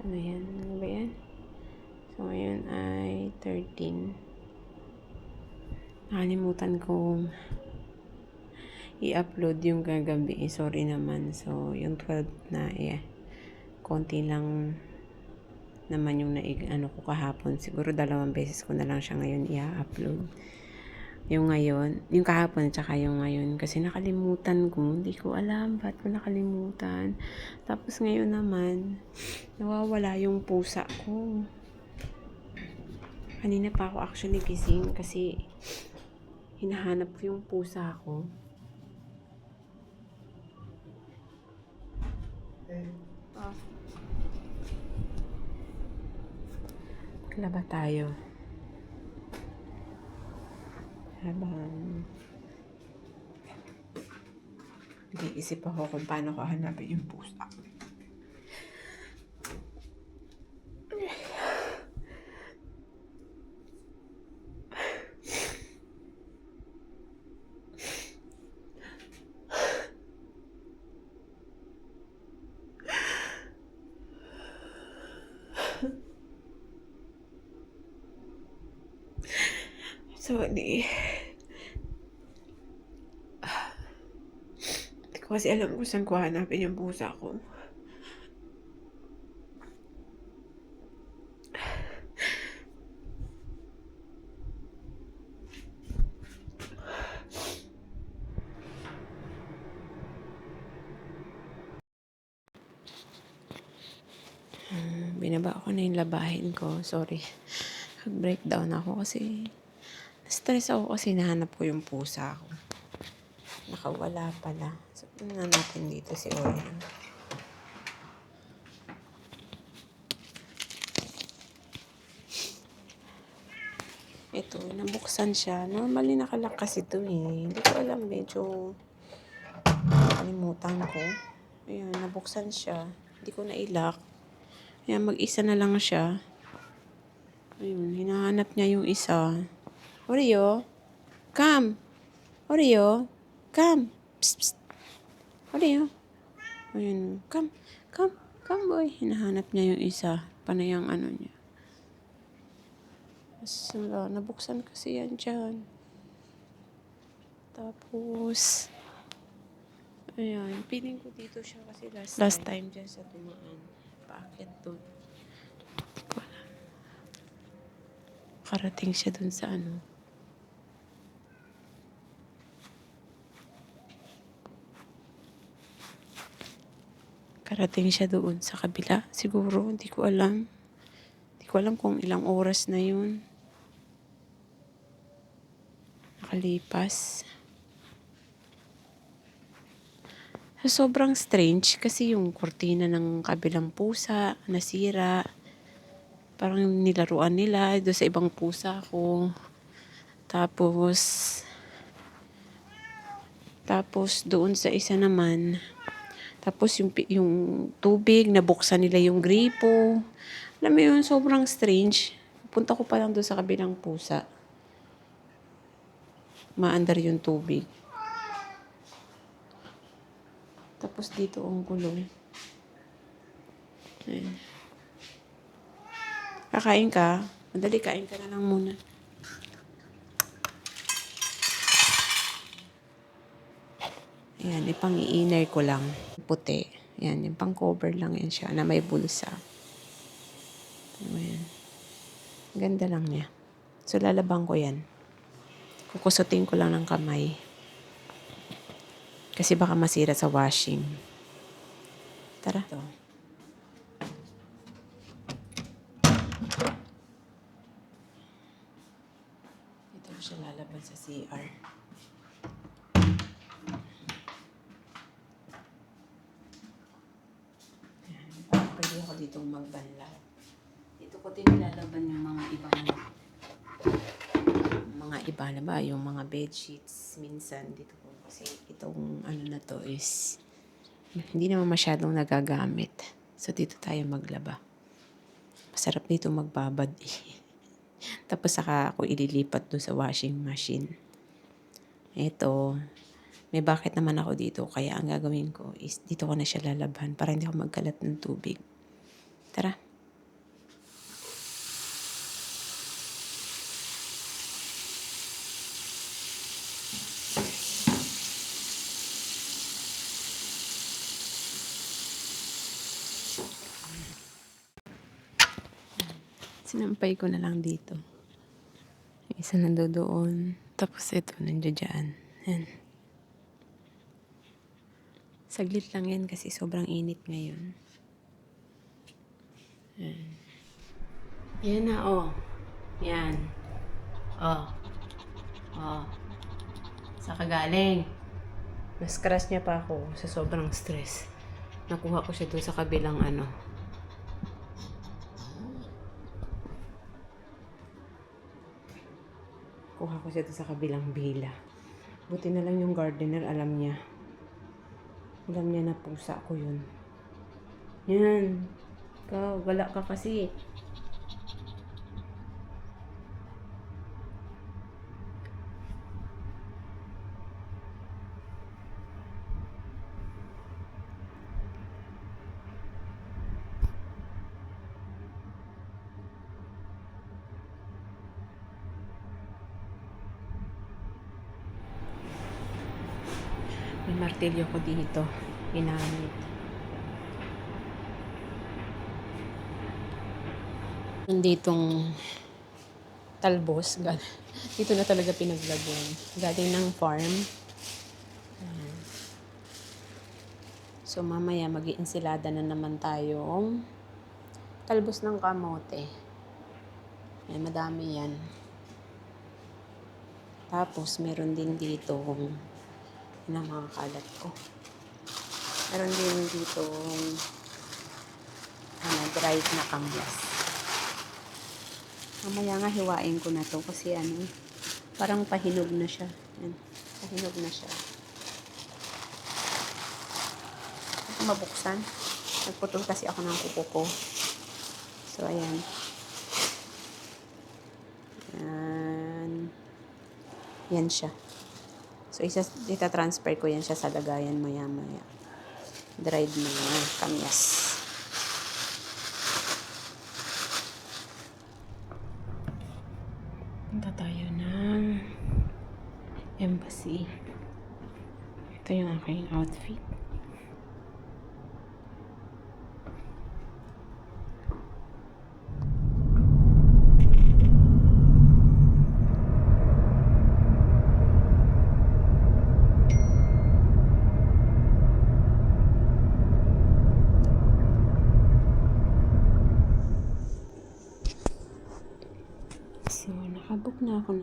Ano yan? Ano ba yan? So, ngayon ay 13. Nakalimutan kong i-upload yung kagabi. Sorry naman. So, yung 12 na, konti lang naman yung ano ko kahapon. Siguro 2 beses ko na lang siya ngayon i-upload. Yung ngayon, yung kahapon tsaka yung ngayon. Kasi nakalimutan ko. Hindi ko alam ba't ko nakalimutan. Tapos ngayon naman, nawawala yung pusa ko. Kanina pa ako actually gising kasi hinahanap ko yung pusa ko. Laba tayo. Habang nag-iisip ako kung paano ko hanapin yung pusa. So, hindi ko kasi alam kung saan ko hanapin yung pusa ko. Binaba ko na yung labahin ko. Sorry. Breakdown ako kasi stress ako kasi nahanap ko yung pusa ko. Nakawala pala. So, tingnan natin dito si Orion. Ito, nabuksan siya. Normally nakalock kasi ito eh. Hindi ko alam, medyo nakalimutan ko. Ayan, nabuksan siya. Hindi ko na-lock. Ayan, mag-isa na lang siya. Ayun, hinahanap niya yung isa. Oreo, come! Oreo, come! Psst, psst. Oreo. Ayun, come, come, come boy. Hinahanap niya yung isa. Panay ang ano niya. Wala, nabuksan kasi yan dyan. Tapos, ayan, feeling ko dito siya kasi last time dyan sa dumaan. Paakyat doon. Karating siya doon sa ano. Karating siya doon sa kabila. Siguro, hindi ko alam. Hindi ko alam kung ilang oras na yun. Nakalipas. So, sobrang strange kasi yung kurtina ng kabilang pusa, nasira. Parang nilaruan nila doon sa ibang pusa ko. Tapos doon sa isa naman, tapos yung tubig, nabuksan nila yung gripo. Alam mo yun, sobrang strange. Punta ko pa lang doon sa kabilang pusa. Maandar yung tubig. Tapos dito ang gulong. Ayan. Kakain ka? Madali, kain ka na lang muna. Ayan, ipang-i-inner ko lang. Puti. Ayan, yung pang-cover lang yan siya na may bulsa. Ayan. Ganda lang niya. So, lalabang ko yan. Kukusutin ko lang ng kamay. Kasi baka masira sa washing. Tara. Ito siya lalaban sa CR. Ayan. Pwede ako ditong magbanlaw. Dito ko din nilalaban yung mga iba na ba, yung mga bedsheets minsan dito ko. Kasi itong ano na to is hindi naman masyadong nagagamit. So dito tayo maglaba. Masarap dito magbabad eh. Tapos saka ako ililipat doon sa washing machine. Ito, may bucket naman ako dito. Kaya ang gagawin ko is dito ko na siya lalaban para hindi ako magkalat ng tubig. Tara. Sinampay ko na lang dito. Isa nandoon. Tapos ito, nandiyan dyan. Yan. Saglit lang yan kasi sobrang init ngayon. Yan. Yan na, oh. Yan. Oh. Oh. Sa kagaling. Mas-crush niya pa ako sa sobrang stress. Nakuha ko siya doon sa kabilang ano. Kuha ko siya doon sa kabilang bila. Buti na lang yung gardener, alam niya. Alam niya na pusa ko yun. Yan. Ikaw, wala ka kasi. May martilyo ko dito. Ginamit. Nanditong talbos. Dito na talaga pinaglagyan. Galing ng farm. So mamaya mag-iinsilada na naman tayong talbos ng kamote. Ay, madami yan. Tapos meron din dito na mga kalat ko. Meron din dito dried na kambas. Mamaya nga hiwain ko na to kasi parang pahinog na siya. Yan. Pahinog na siya. Ito mabuksan. Nagputol kasi ako ng kuko ko. So ayan. Yan. Yan siya. So, ita-transfer ko yan siya sa lagayan maya-maya. Dried na kamyas. Punta tayo ng embassy. Ito yung aking outfit. So, nakabook na ako